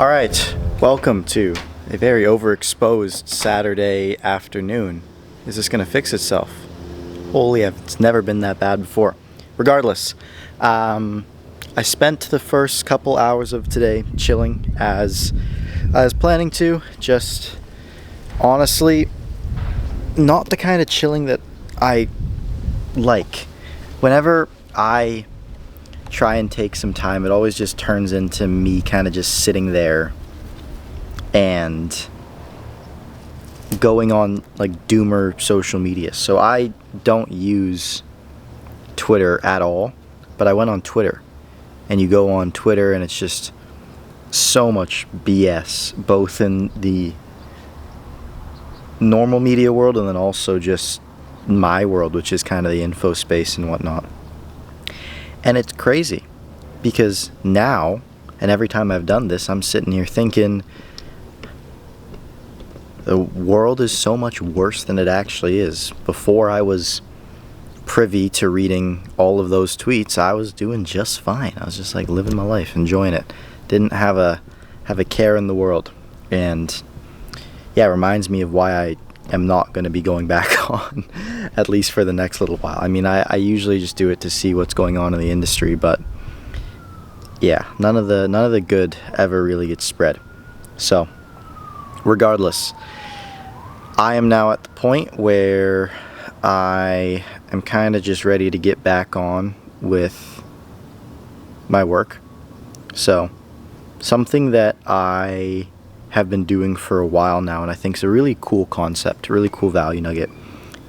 All right, welcome to a very overexposed Saturday afternoon. Is this going to fix itself? Holy, it's never been that bad before. Regardless, I spent the first couple hours of today chilling as I was planning to. Just honestly, not the kind of chilling that I like. Whenever I try and take some time, it always just turns into me kind of just sitting there and going on like doomer social media. So I don't use Twitter at all, but I went on Twitter, and you go on Twitter and it's just so much BS, both in the normal media world and then also just my world, which is kind of the info space and whatnot. And it's crazy because now, and every time I've done this, I'm sitting here thinking the world is so much worse than it actually is. Before I was privy to reading all of those tweets, I was doing just fine. I was just like living my life, enjoying it. Didn't have a care in the world. And yeah, it reminds me of why I am not going to be going back on, at least for the next little while. I mean, I usually just do it to see what's going on in the industry, but yeah, none of the good ever really gets spread. So, regardless, I am now at the point where I am kind of just ready to get back on with my work. So, something that I have been doing for a while now, and I think is a really cool concept, a really cool value nugget,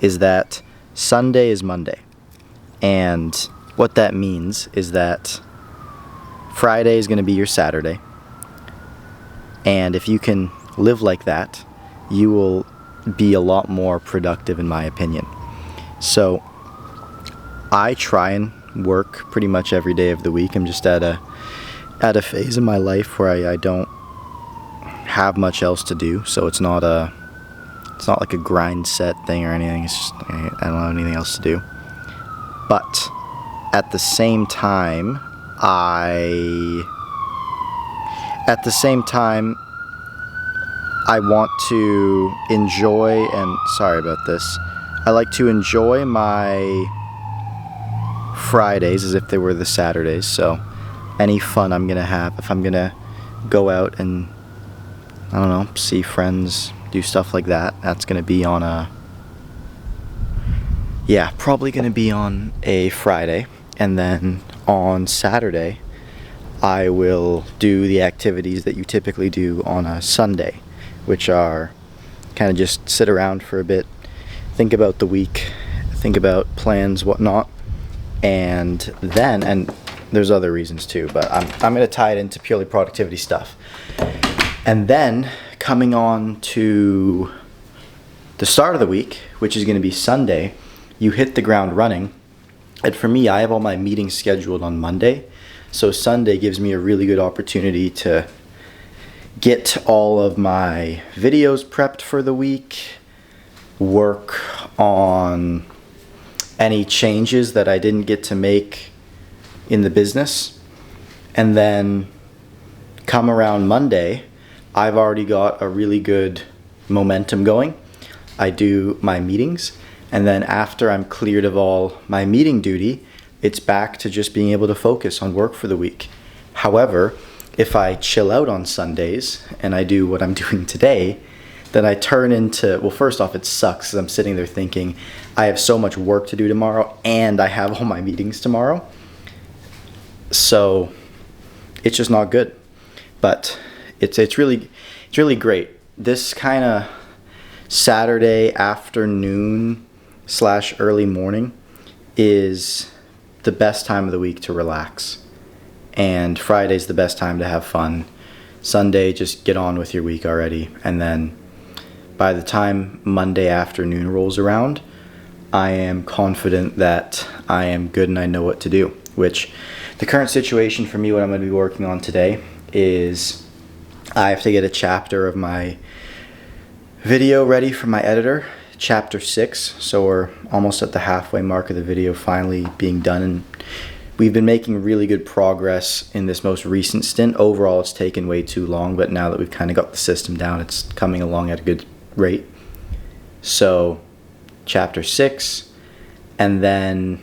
is that Sunday is Monday. And what that means is that Friday is going to be your Saturday. And if you can live like that, you will be a lot more productive, in my opinion. So I try and work pretty much every day of the week. I'm just at a phase in my life where I don't have much else to do, so it's not like a grind set thing or anything. It's just I don't have anything else to do. But at the same time, I want to enjoy, and sorry about this, I like to enjoy my Fridays as if they were the Saturdays. So any fun I'm gonna have, if I'm gonna go out and I don't know, see friends, do stuff like that, that's going to be on probably going to be on a Friday. And then on Saturday, I will do the activities that you typically do on a Sunday, which are kind of just sit around for a bit, think about the week, think about plans, whatnot. And there's other reasons too, but I'm going to tie it into purely productivity stuff. And then coming on to the start of the week, which is going to be Sunday, you hit the ground running. And for me, I have all my meetings scheduled on Monday. So Sunday gives me a really good opportunity to get all of my videos prepped for the week, work on any changes that I didn't get to make in the business. And then come around Monday, I've already got a really good momentum going. I do my meetings, and then after I'm cleared of all my meeting duty, it's back to just being able to focus on work for the week. However, if I chill out on Sundays and I do what I'm doing today, then I turn into, well, first off, it sucks because I'm sitting there thinking I have so much work to do tomorrow and I have all my meetings tomorrow. So it's just not good. But it's really great. This kind of Saturday afternoon / early morning is the best time of the week to relax. And Friday's the best time to have fun. Sunday, just get on with your week already. And then by the time Monday afternoon rolls around, I am confident that I am good and I know what to do. Which the current situation for me, what I'm going to be working on today is I have to get a chapter of my video ready for my editor, chapter 6. So we're almost at the halfway mark of the video finally being done, and we've been making really good progress in this most recent stint. Overall, it's taken way too long, but now that we've kind of got the system down, it's coming along at a good rate. So, chapter 6, and then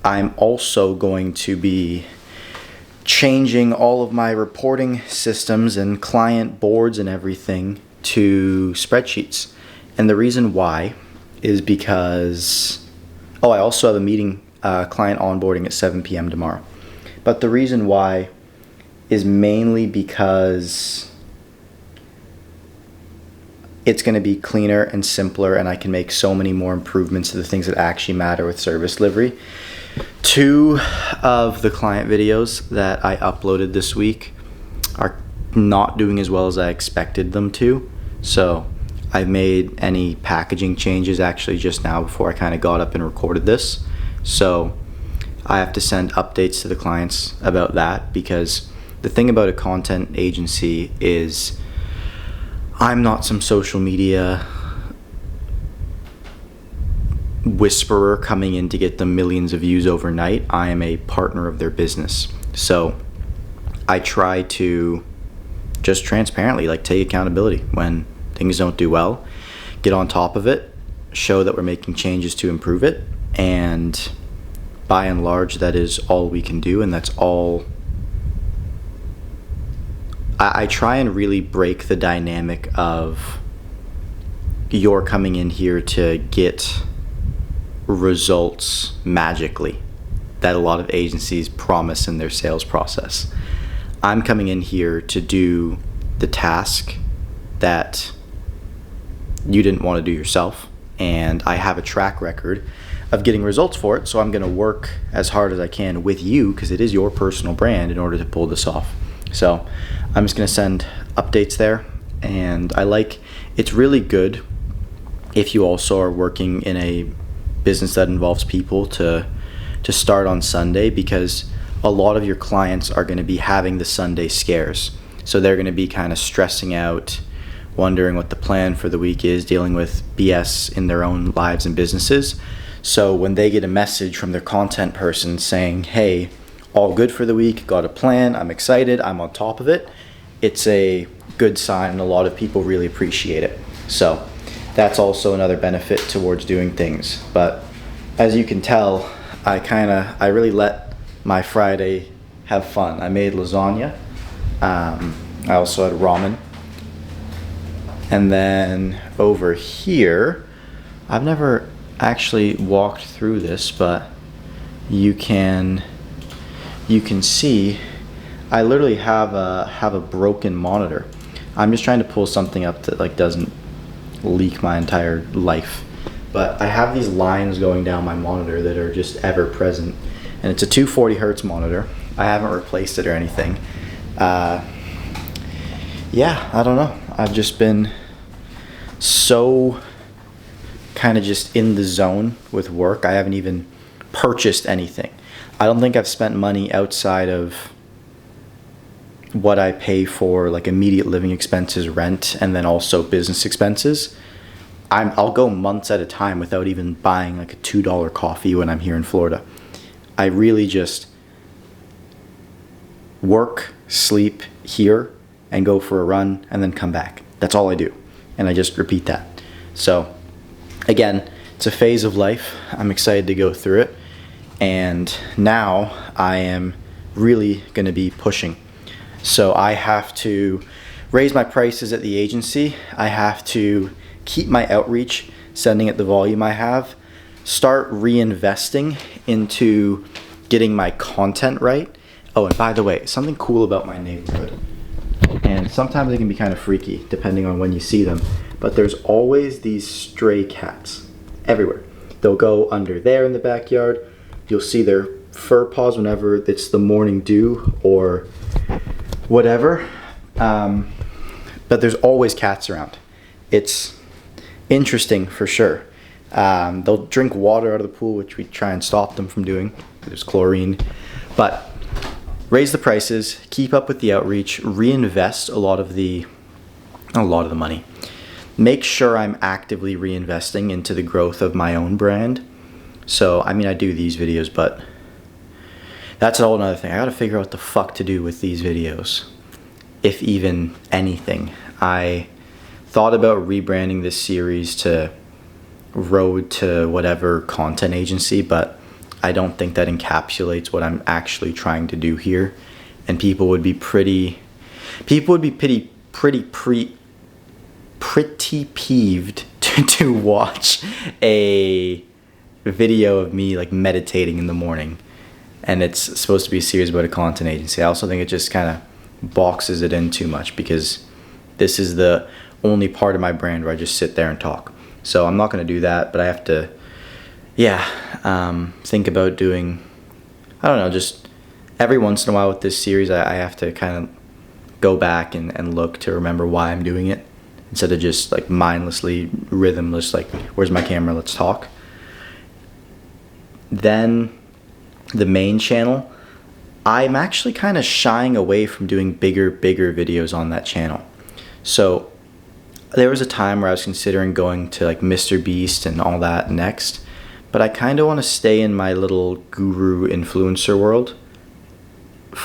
I'm also going to be changing all of my reporting systems and client boards and everything to spreadsheets. And the reason why is because, I also have a meeting, client onboarding at 7 p.m. tomorrow. But the reason why is mainly because it's going to be cleaner and simpler, and I can make so many more improvements to the things that actually matter with service delivery. 2 of the client videos that I uploaded this week are not doing as well as I expected them to. So I've made any packaging changes actually just now before I kind of got up and recorded this. So I have to send updates to the clients about that, because the thing about a content agency is I'm not some social media whisperer coming in to get them millions of views overnight. I am a partner of their business. So I try to just transparently take accountability when things don't do well, get on top of it, show that we're making changes to improve it, and by and large that is all we can do, and that's all. I try and really break the dynamic of you're coming in here to get results magically that a lot of agencies promise in their sales process. I'm coming in here to do the task that you didn't want to do yourself, and I have a track record of getting results for it, so I'm going to work as hard as I can with you, because it is your personal brand, in order to pull this off. So I'm just going to send updates there, and it's really good if you also are working in a business that involves people to start on Sunday, because a lot of your clients are going to be having the Sunday scares. So they're going to be kind of stressing out, wondering what the plan for the week is, dealing with BS in their own lives and businesses. So when they get a message from their content person saying, hey, all good for the week, got a plan, I'm excited, I'm on top of it, it's a good sign, and a lot of people really appreciate it. So that's also another benefit towards doing things. But as you can tell, I really let my Friday have fun. I made lasagna. I also had ramen. And then over here, I've never actually walked through this, but you can see I literally have a broken monitor. I'm just trying to pull something up that doesn't leak my entire life. But I have these lines going down my monitor that are just ever present, and it's a 240 hertz monitor. I haven't replaced it or anything. Yeah, I don't know. I've just been so kind of just in the zone with work. I haven't even purchased anything. I don't think I've spent money outside of what I pay for immediate living expenses, rent, and then also business expenses. I'll go months at a time without even buying a $2 coffee when I'm here in Florida. I really just work, sleep here, and go for a run, and then come back. That's all I do. And I just repeat that. So again, it's a phase of life. I'm excited to go through it. And now I am really going to be pushing. So I have to raise my prices at the agency. I have to keep my outreach, sending it the volume I have, start reinvesting into getting my content right. Oh, and by the way, something cool about my neighborhood, and sometimes they can be kind of freaky depending on when you see them, but there's always these stray cats everywhere. They'll go under there in the backyard. You'll see their fur paws whenever it's the morning dew or whatever. But there's always cats around. It's interesting for sure. They'll drink water out of the pool, which we try and stop them from doing. There's chlorine. But raise the prices, keep up with the outreach, reinvest a lot of the money. Make sure I'm actively reinvesting into the growth of my own brand. So, I mean, I do these videos, but that's a whole nother thing. I gotta figure out what the fuck to do with these videos, if even anything. I thought about rebranding this series to Road to Whatever Content Agency, but I don't think that encapsulates what I'm actually trying to do here. And people would be pretty peeved to watch a video of me like meditating in the morning, and it's supposed to be a series about a content agency. I also think it just kind of boxes it in too much, because this is the only part of my brand where I just sit there and talk. So I'm not going to do that, but I have to think about doing, I don't know, just every once in a while with this series I have to kind of go back and look to remember why I'm doing it, instead of just like mindlessly, rhythmless, like, where's my camera, let's talk. Then the main channel, I'm actually kind of shying away from doing bigger videos on that channel. So there was a time where I was considering going to like Mr. Beast and all that next, but I kind of want to stay in my little guru influencer world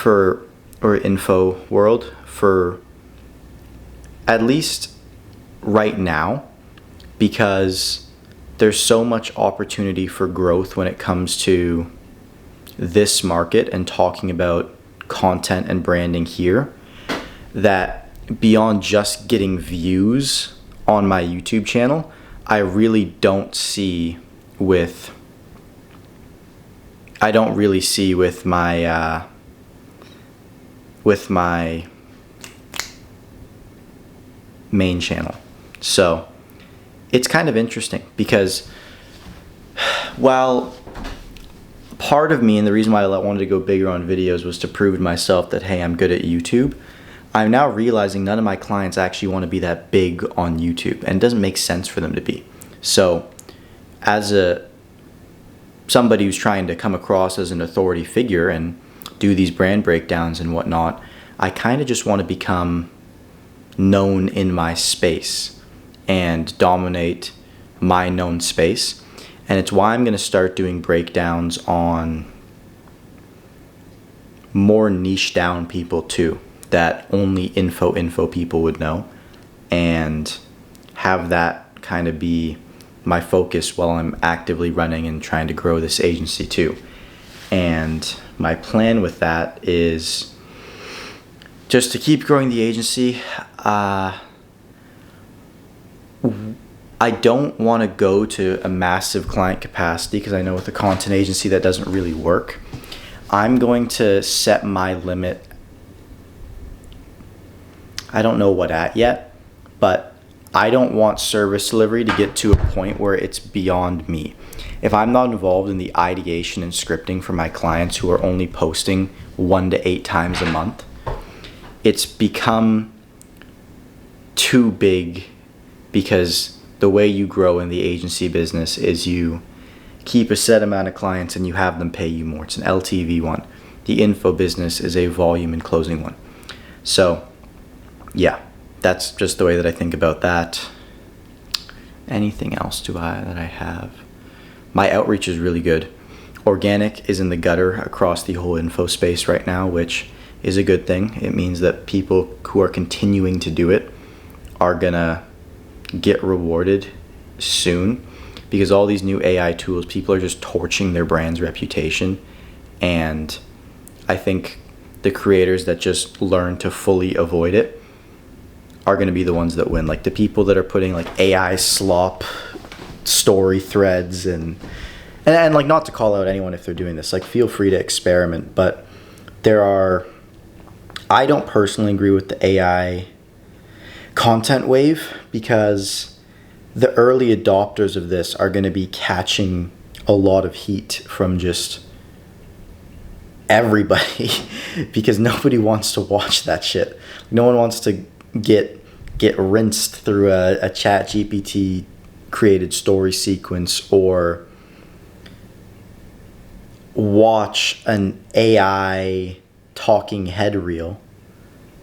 or info world for at least right now, because there's so much opportunity for growth when it comes to this market and talking about content and branding here, that beyond just getting views on my YouTube channel, I really don't see with my main channel. So it's kind of interesting, because while part of me, and the reason why I wanted to go bigger on videos, was to prove to myself that, hey, I'm good at YouTube, I'm now realizing none of my clients actually want to be that big on YouTube, and it doesn't make sense for them to be. So as somebody who's trying to come across as an authority figure and do these brand breakdowns and whatnot, I kind of just want to become known in my space and dominate my known space. And it's why I'm going to start doing breakdowns on more niche down people too, that only info people would know, and have that kind of be my focus while I'm actively running and trying to grow this agency too. And my plan with that is just to keep growing the agency. I don't want to go to a massive client capacity, because I know with a content agency that doesn't really work. I'm going to set my limit, I don't know what at yet, but I don't want service delivery to get to a point where it's beyond me. If I'm not involved in the ideation and scripting for my clients who are only posting 1 to 8 times a month, it's become too big, because the way you grow in the agency business is you keep a set amount of clients and you have them pay you more. It's an LTV one. The info business is a volume and closing one. So yeah, that's just the way that I think about that. Anything else that I have? My outreach is really good. Organic is in the gutter across the whole info space right now, which is a good thing. It means that people who are continuing to do it are gonna get rewarded soon, because all these new AI tools, people are just torching their brand's reputation. And I think the creators that just learn to fully avoid it are going to be the ones that win. Like the people that are putting like AI slop story threads and like, not to call out anyone if they're doing this, like feel free to experiment, but I don't personally agree with the AI content wave, because the early adopters of this are going to be catching a lot of heat from just everybody because nobody wants to watch that shit. No one wants to get rinsed through a chat GPT created story sequence, or watch an AI talking head reel,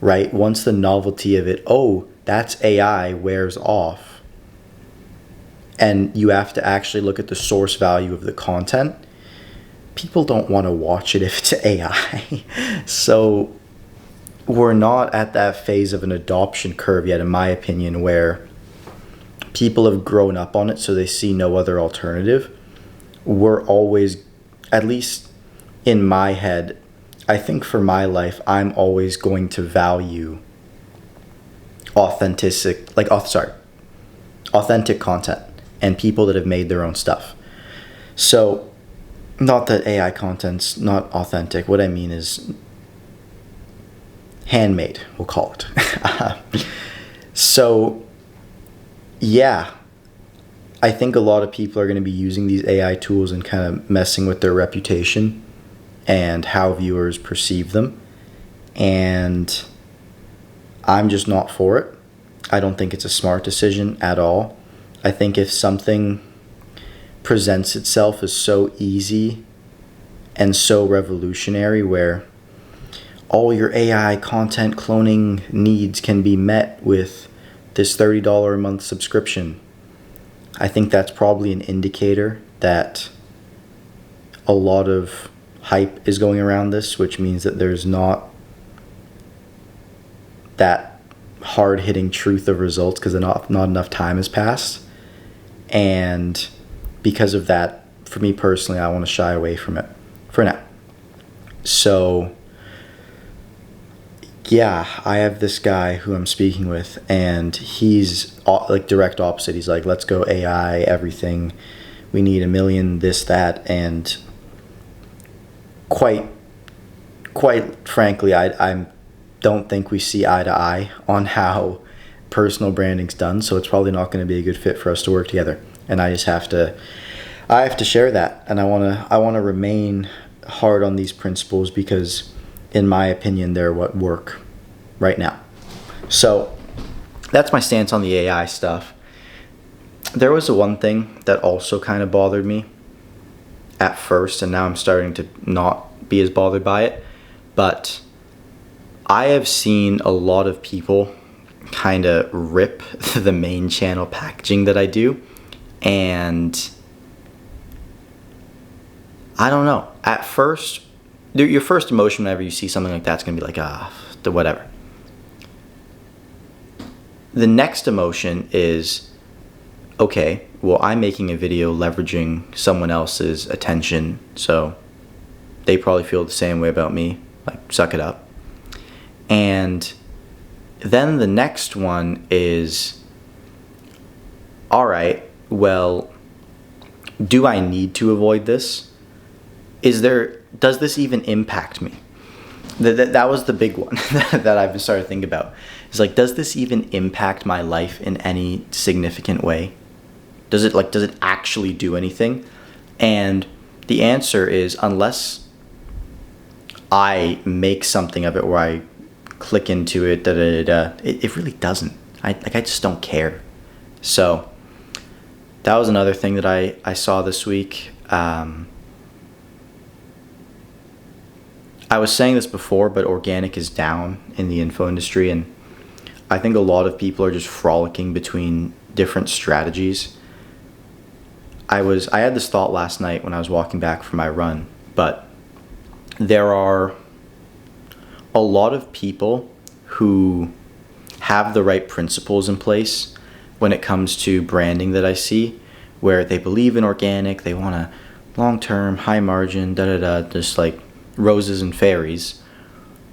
right? Once the novelty of it, oh, that's AI, wears off, and you have to actually look at the source value of the content, people don't want to watch it if it's AI. So we're not at that phase of an adoption curve yet, in my opinion, where people have grown up on it so they see no other alternative. We're always, at least in my head, I think for my life, I'm always going to value authentic content and people that have made their own stuff. So, not that AI content's not authentic. What I mean is handmade, we'll call it. So, yeah, I think a lot of people are going to be using these AI tools and kind of messing with their reputation and how viewers perceive them. And I'm just not for it. I don't think it's a smart decision at all. I think if something presents itself as so easy and so revolutionary, where all your AI content cloning needs can be met with this $30 a month subscription, I think that's probably an indicator that a lot of hype is going around this, which means that there's not that hard-hitting truth of results because not enough time has passed. And because of that, for me personally, I want to shy away from it for now. So yeah, I have this guy who I'm speaking with, and he's like direct opposite. He's like, let's go AI, everything. We need 1 million, this, that. And quite frankly, I don't think we see eye to eye on how personal branding's done. So it's probably not going to be a good fit for us to work together. And I just have to share that. And I want to remain hard on these principles because, in my opinion, they're what work right now. So that's my stance on the AI stuff. There was one thing that also kind of bothered me at first, and now I'm starting to not be as bothered by it. But I have seen a lot of people kind of rip the main channel packaging that I do. And I don't know. At first, your first emotion whenever you see something like that's going to be like, whatever. The next emotion is, okay, well, I'm making a video leveraging someone else's attention, so they probably feel the same way about me. Like, suck it up. And then the next one is, all right, well, do I need to avoid this? Does this even impact me? That was the big one that I've started thinking about. It's like, does this even impact my life in any significant way? Does it actually do anything? And the answer is, unless I make something of it where I click into it, it really doesn't. I just don't care. So that was another thing that I saw this week. I was saying this before, but organic is down in the info industry, and I think a lot of people are just frolicking between different strategies. I had this thought last night when I was walking back from my run, but there are a lot of people who have the right principles in place when it comes to branding that I see, where they believe in organic, they want a long-term, high margin, just like roses and fairies.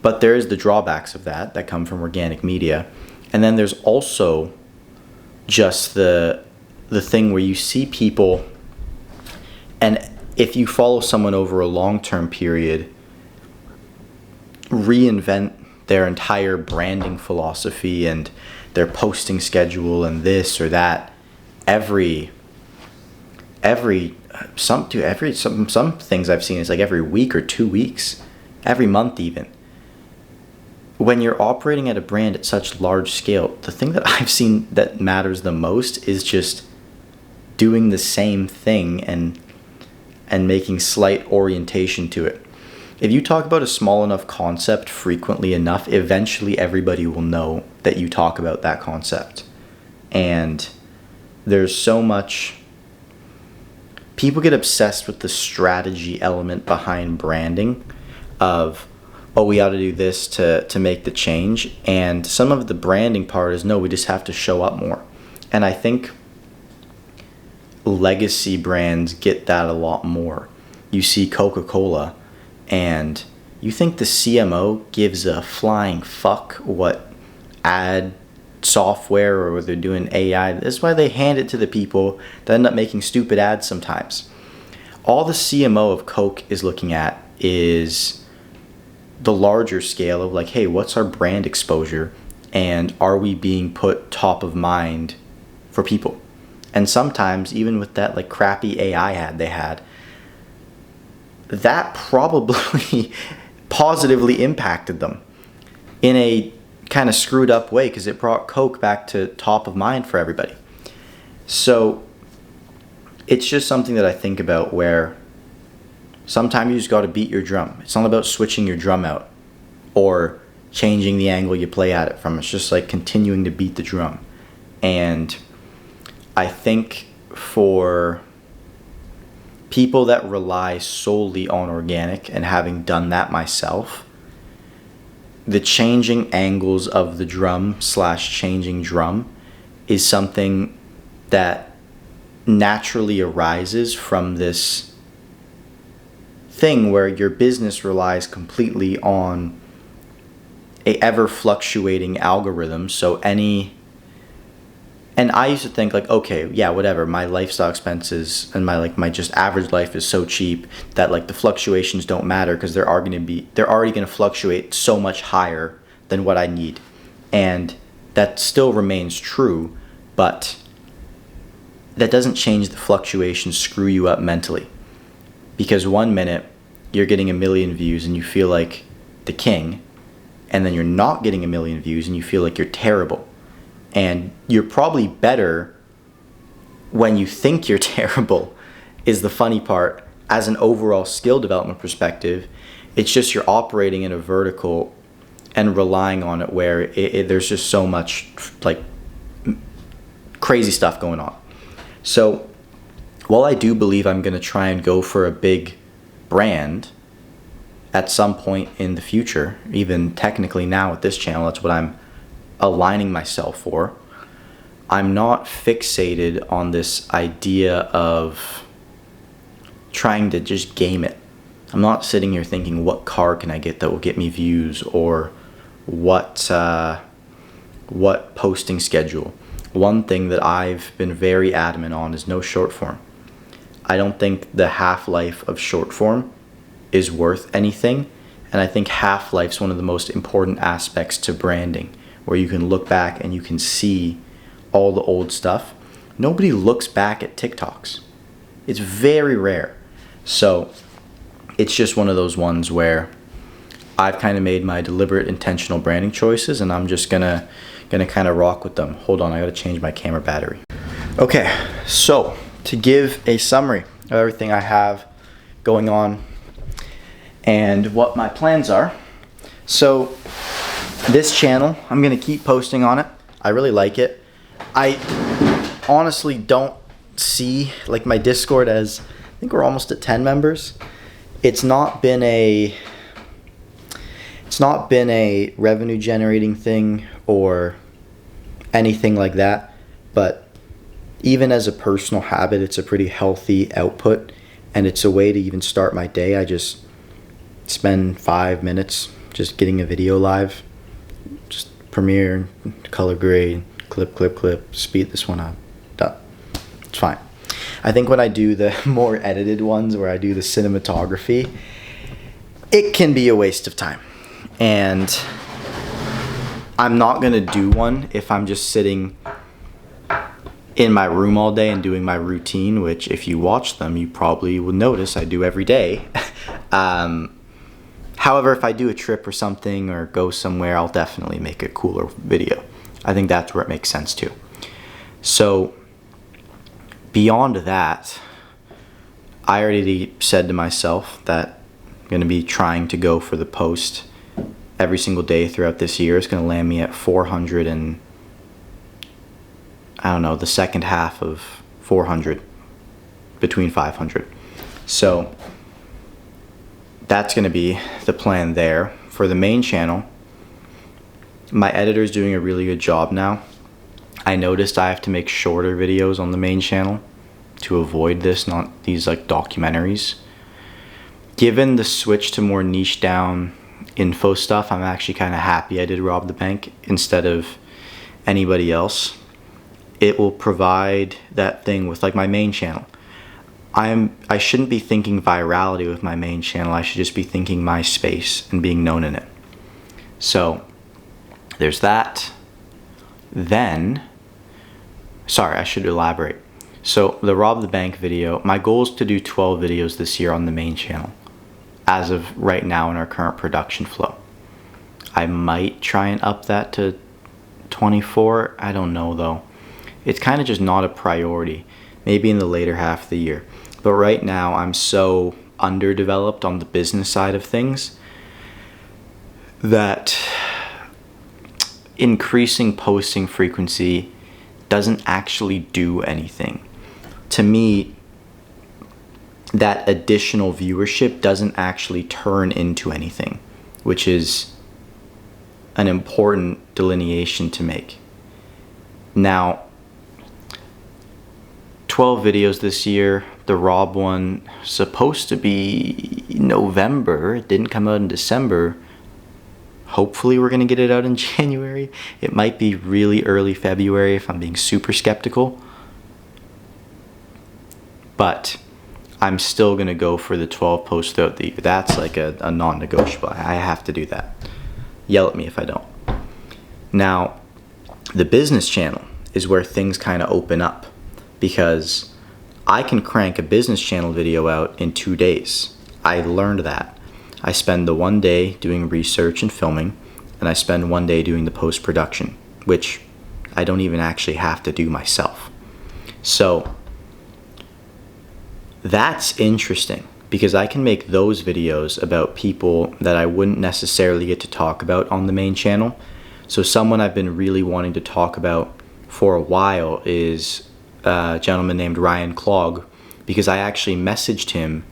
But there is the drawbacks of that come from organic media. And then there's also just the thing where you see people, and if you follow someone over a long-term period, reinvent their entire branding philosophy and their posting schedule and this or that some things I've seen is like every week or 2 weeks, every month even. When you're operating at a brand at such large scale, the thing that I've seen that matters the most is just doing the same thing and making slight orientation to it. If you talk about a small enough concept frequently enough, eventually everybody will know that you talk about that concept. And there's so much, people get obsessed with the strategy element behind branding of, oh, we ought to do this to make the change. And some of the branding part is, no, we just have to show up more. And I think legacy brands get that a lot more. You see Coca-Cola and you think the CMO gives a flying fuck what ad software or whether they're doing AI. That's why they hand it to the people that end up making stupid ads sometimes. All the CMO of Coke is looking at is the larger scale of like, hey, what's our brand exposure and are we being put top of mind for people? And sometimes even with that like crappy AI ad they had, that probably positively impacted them in a kind of screwed up way because it brought Coke back to top of mind for everybody. So it's just something that I think about where sometimes you just got to beat your drum. It's not about switching your drum out or changing the angle you play at it from. It's just like continuing to beat the drum. And I think for people that rely solely on organic, and having done that myself, the changing angles of the drum / changing drum is something that naturally arises from this thing where your business relies completely on a ever fluctuating algorithm. So and I used to think like, okay, yeah, whatever, my lifestyle expenses and my just average life is so cheap that like the fluctuations don't matter because they're already going to fluctuate so much higher than what I need. And that still remains true, but that doesn't change the fluctuations screw you up mentally. Because one minute you're getting 1 million views and you feel like the king, and then you're not getting 1 million views and you feel like you're terrible. And you're probably better when you think you're terrible, is the funny part. As an overall skill development perspective, it's just you're operating in a vertical and relying on it where there's just so much like crazy stuff going on. So while I do believe I'm going to try and go for a big brand at some point in the future, even technically now with this channel, that's what I'm aligning myself for. I'm not fixated on this idea of trying to just game it. I'm not sitting here thinking what car can I get that will get me views, or what posting schedule. One thing that I've been very adamant on is no short form. I don't think the half-life of short form is worth anything, and I think half-life's one of the most important aspects to branding, where you can look back and you can see all the old stuff. Nobody looks back at TikToks. It's very rare. So it's just one of those ones where I've kind of made my deliberate intentional branding choices, and I'm just gonna kind of rock with them. Hold on, I gotta change my camera battery. Okay, so to give a summary of everything I have going on and what my plans are. So this channel, I'm gonna keep posting on it. I really like it. I honestly don't see like my Discord as, I think we're almost at 10 members. It's not been a revenue generating thing or anything like that, but even as a personal habit, it's a pretty healthy output, and it's a way to even start my day. I just spend 5 minutes just getting a video live, just Premiere, color grade, clip, speed this one up, done. It's fine. I think when I do the more edited ones where I do the cinematography, it can be a waste of time. And I'm not going to do one if I'm just sitting in my room all day and doing my routine, which if you watch them, you probably will notice I do every day. However, if I do a trip or something or go somewhere, I'll definitely make a cooler video. I think that's where it makes sense too. So beyond that, I already said to myself that I'm going to be trying to go for the post every single day throughout this year. It's going to land me at 400 and I don't know, the second half of 400, between 500. So that's going to be the plan there. For the main channel, my editor is doing a really good job now. I noticed I have to make shorter videos on the main channel to avoid this, not these like documentaries. Given the switch to more niche down info stuff, I'm actually kind of happy I did Rob the Bank instead of anybody else. It will provide that thing with like my main channel. I shouldn't be thinking virality with my main channel. I should just be thinking my space and being known in it. So there's that. Then, sorry, I should elaborate. So the Rob the Bank video, my goal is to do 12 videos this year on the main channel as of right now in our current production flow. I might try and up that to 24. I don't know though. It's kind of just not a priority. Maybe in the later half of the year. But right now I'm so underdeveloped on the business side of things that increasing posting frequency doesn't actually do anything. To me, that additional viewership doesn't actually turn into anything, which is an important delineation to make. Now, 12 videos this year. The Rob one supposed to be November. It didn't come out in December. Hopefully we're gonna get it out in January. It might be really early February if I'm being super skeptical. But I'm still gonna go for the 12 posts throughout the year. That's like a non-negotiable. I have to do that. Yell at me if I don't. Now, the business channel is where things kind of open up, because I can crank a business channel video out in 2 days. I learned that. I spend the 1 day doing research and filming, and I spend 1 day doing the post-production, which I don't even actually have to do myself. So that's interesting, because I can make those videos about people that I wouldn't necessarily get to talk about on the main channel. So someone I've been really wanting to talk about for a while is a gentleman named Ryan Clogg, because I actually messaged him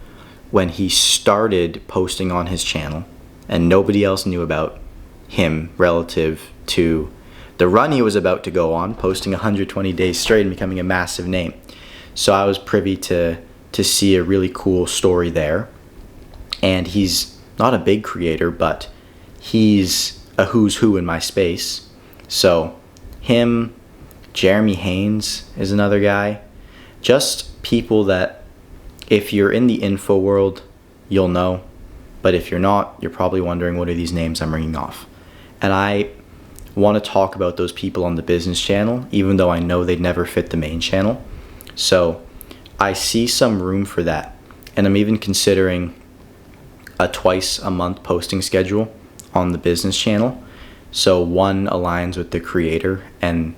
when he started posting on his channel and nobody else knew about him relative to the run he was about to go on, posting 120 days straight and becoming a massive name. So I was privy to see a really cool story there. And he's not a big creator, but he's a who's who in my space. So him, Jeremy Haynes is another guy. Just people that if you're in the info world, you'll know. But if you're not, you're probably wondering what are these names I'm ringing off. And I want to talk about those people on the business channel, even though I know they'd never fit the main channel. So I see some room for that. And I'm even considering a twice a month posting schedule on the business channel. So one aligns with the creator, and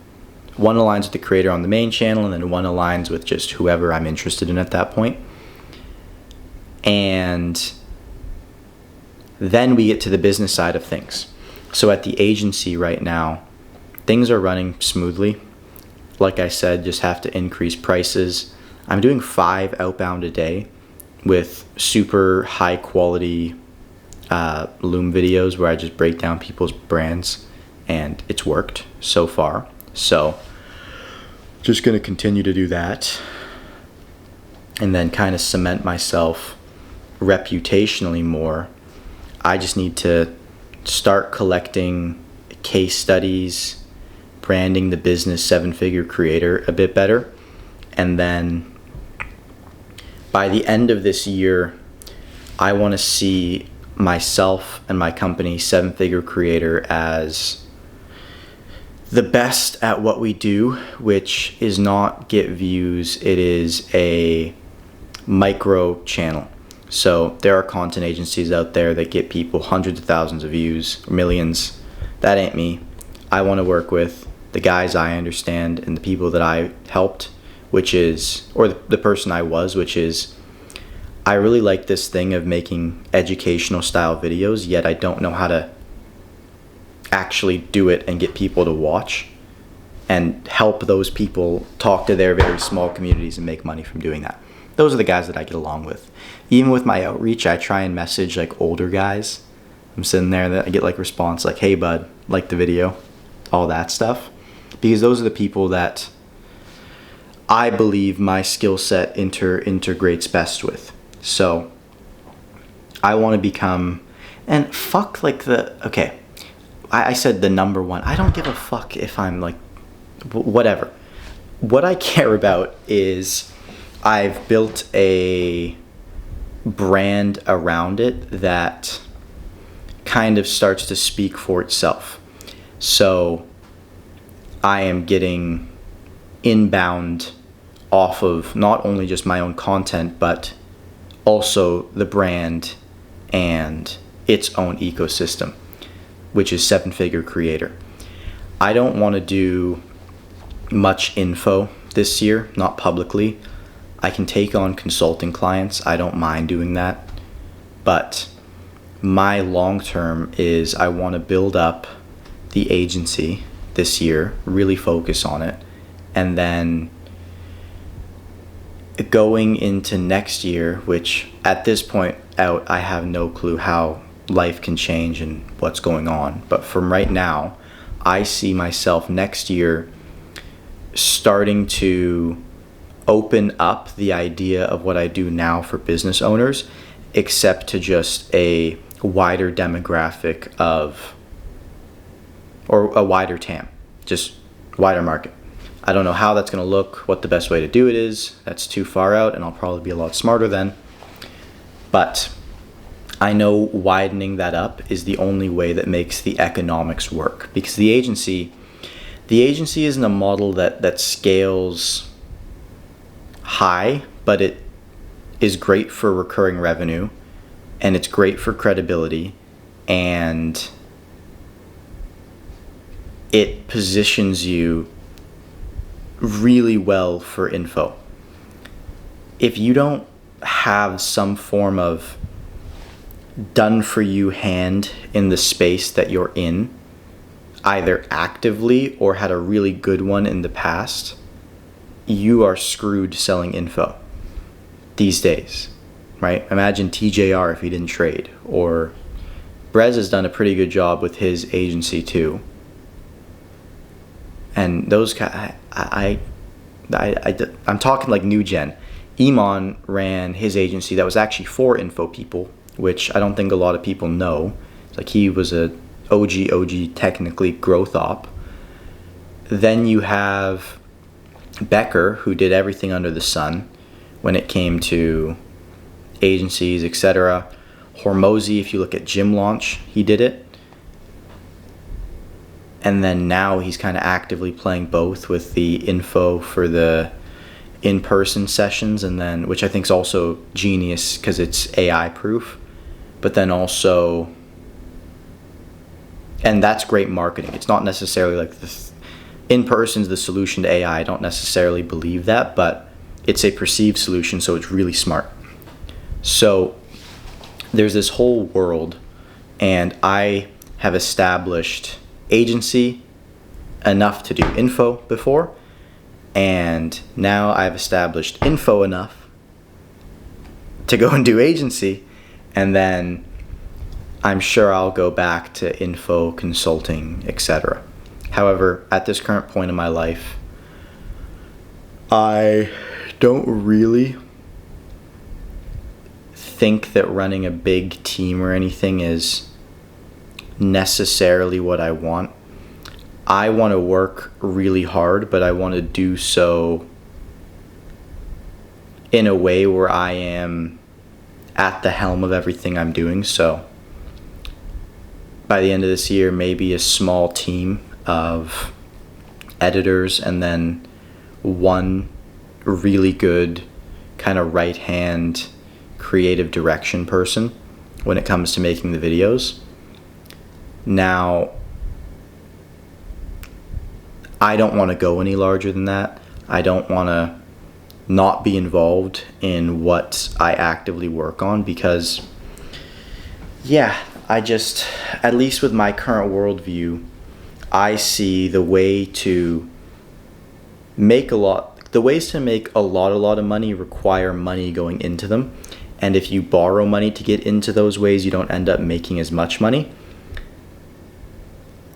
one aligns with the creator on the main channel, and then one aligns with just whoever I'm interested in at that point. And then we get to the business side of things. So at the agency right now, things are running smoothly. Like I said, just have to increase prices. I'm doing 5 outbound a day with super high quality Loom videos where I just break down people's brands, and it's worked so far. So just going to continue to do that, and then kind of cement myself reputationally more. I just need to start collecting case studies, branding the business 7-figure creator a bit better, and then by the end of this year, I want to see myself and my company 7-figure creator as the best at what we do, which is not get views, it is a micro channel. So there are content agencies out there that get people hundreds of thousands of views, or millions. That ain't me. I want to work with the guys I understand and the people that I helped, which is, or the person I was, which is, I really like this thing of making educational style videos, yet I don't know how to actually do it and get people to watch. and help those people talk to their very small communities and make money from doing that. Those are the guys that I get along with. Even with my outreach, I try and message like older guys. I'm sitting there that I get like response like, hey bud, like the video, all that stuff. Because those are the people that I believe my skill set integrates best with. So I want to become, and fuck like okay, I said the number one. I don't give a fuck if I'm like, whatever. What I care about is I've built a brand around it that kind of starts to speak for itself. So I am getting inbound off of not only just my own content, but also the brand and its own ecosystem, which is Seven Figure Creator. I don't want to do much info this year, not publicly. I can take on consulting clients. I don't mind doing that. But my long term is I want to build up the agency this year, really focus on it, and then going into next year, which at this point out, I have no clue how life can change and what's going on. But from right now, I see myself next year starting to open up the idea of what I do now for business owners, except to just a wider demographic of, or a wider TAM, just wider market. I don't know how that's going to look, what the best way to do it is. That's too far out, and I'll probably be a lot smarter then. But I know widening that up is the only way that makes the economics work. Because the agency isn't a model that scales high, but it is great for recurring revenue, and it's great for credibility, and it positions you really well for info. If you don't have some form of done for you hand in the space that you're in, either actively or had a really good one in the past, you are screwed selling info these days, right? Imagine TJR if he didn't trade, or Brez has done a pretty good job with his agency too. And those guys, I'm talking like new gen. Iman ran his agency that was actually for info people, which I don't think a lot of people know. It's like he was a OG technically growth op. Then you have Becker, who did everything under the sun when it came to agencies, etc. Hormozy, if you look at Gym Launch, he did it. And then now he's kind of actively playing both with the info for the in-person sessions, and then, which I think is also genius because it's AI proof, but then also, and that's great marketing. It's not necessarily like in-person's the solution to AI. I don't necessarily believe that, but it's a perceived solution, so it's really smart. So there's this whole world, and I have established agency enough to do info before, and now I've established info enough to go and do agency, and then I'm sure I'll go back to info, consulting, etc. However, at this current point in my life, I don't really think that running a big team or anything is necessarily what I want. I want to work really hard, but I want to do so in a way where I am at the helm of everything I'm doing. So by the end of this year, maybe a small team of editors, and then one really good kind of right hand creative direction person when it comes to making the videos. Now, I don't want to go any larger than that. I don't want to not be involved in what I actively work on, because I just, at least with my current worldview, I see the way to make a lot. The ways to make a lot of money require money going into them. And if you borrow money to get into those ways, you don't end up making as much money.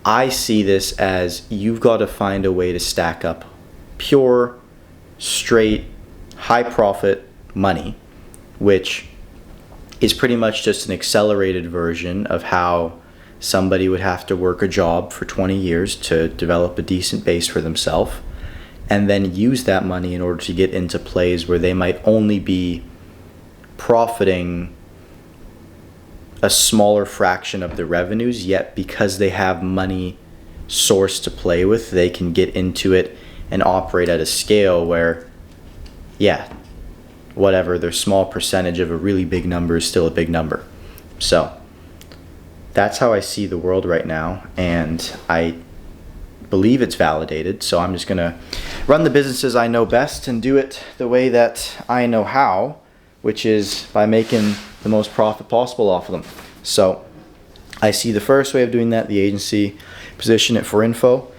I see this as you've got to find a way to stack up pure, straight, high profit money, which is pretty much just an accelerated version of how somebody would have to work a job for 20 years to develop a decent base for themselves, and then use that money in order to get into plays where they might only be profiting a smaller fraction of the revenues, yet because they have money source to play with, they can get into it and operate at a scale where, yeah, whatever, their small percentage of a really big number is still a big number. So that's how I see the world right now, and I believe it's validated. So I'm just gonna run the businesses I know best and do it the way that I know how, which is by making the most profit possible off of them. So I see the first way of doing that, the agency, position it for info.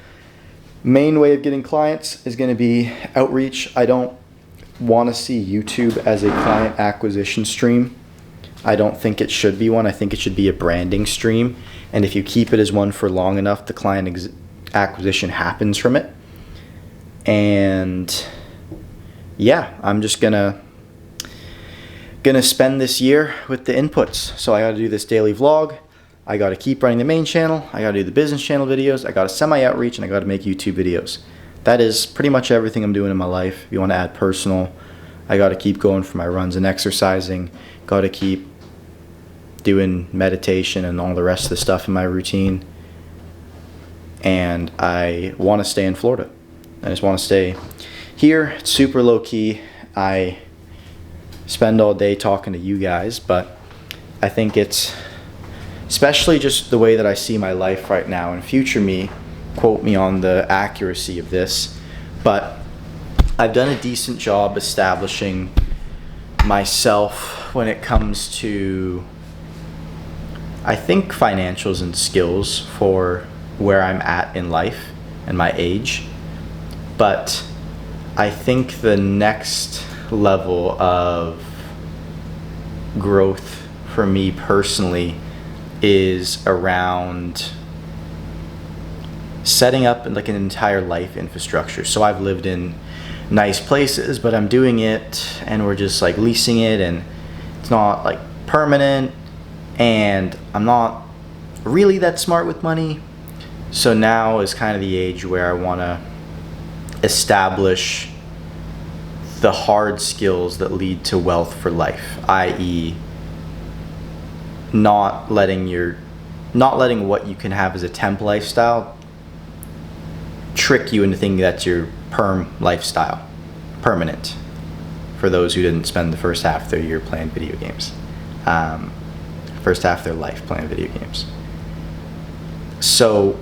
Main way of getting clients is going to be outreach. I don't want to see YouTube as a client acquisition stream. I don't think it should be one. I think it should be a branding stream. And if you keep it as one for long enough, the client acquisition happens from it. And yeah, I'm just gonna spend this year with the inputs. So I got to do this daily vlog. I got to keep running the main channel. I got to do the business channel videos. I got to semi-outreach, and I got to make YouTube videos. That is pretty much everything I'm doing in my life. If you want to add personal, I got to keep going for my runs and exercising. Got to keep doing meditation and all the rest of the stuff in my routine. And I want to stay in Florida. I just want to stay here. It's super low key. I spend all day talking to you guys, but I think it's especially just the way that I see my life right now, and future me, quote me on the accuracy of this, but I've done a decent job establishing myself when it comes to, I think, financials and skills for where I'm at in life and my age. But I think the next level of growth for me personally is around setting up like an entire life infrastructure. So I've lived in nice places, but I'm doing it and we're just like leasing it, and it's not like permanent, and I'm not really that smart with money. So now is kind of the age where I want to establish the hard skills that lead to wealth for life, i.e. not letting what you can have as a temp lifestyle trick you into thinking that's your perm lifestyle, permanent, for those who didn't spend the first half of their year playing video games, first half of their life playing video games. So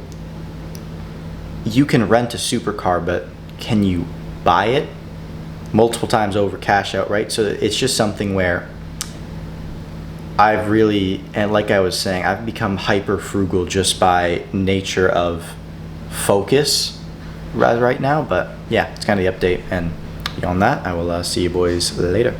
you can rent a supercar, but can you buy it multiple times over, cash out, right? So it's just something where I've really, and like I was saying, I've become hyper frugal just by nature of focus right now. But yeah, it's kind of the update, and beyond that, I will see you boys later.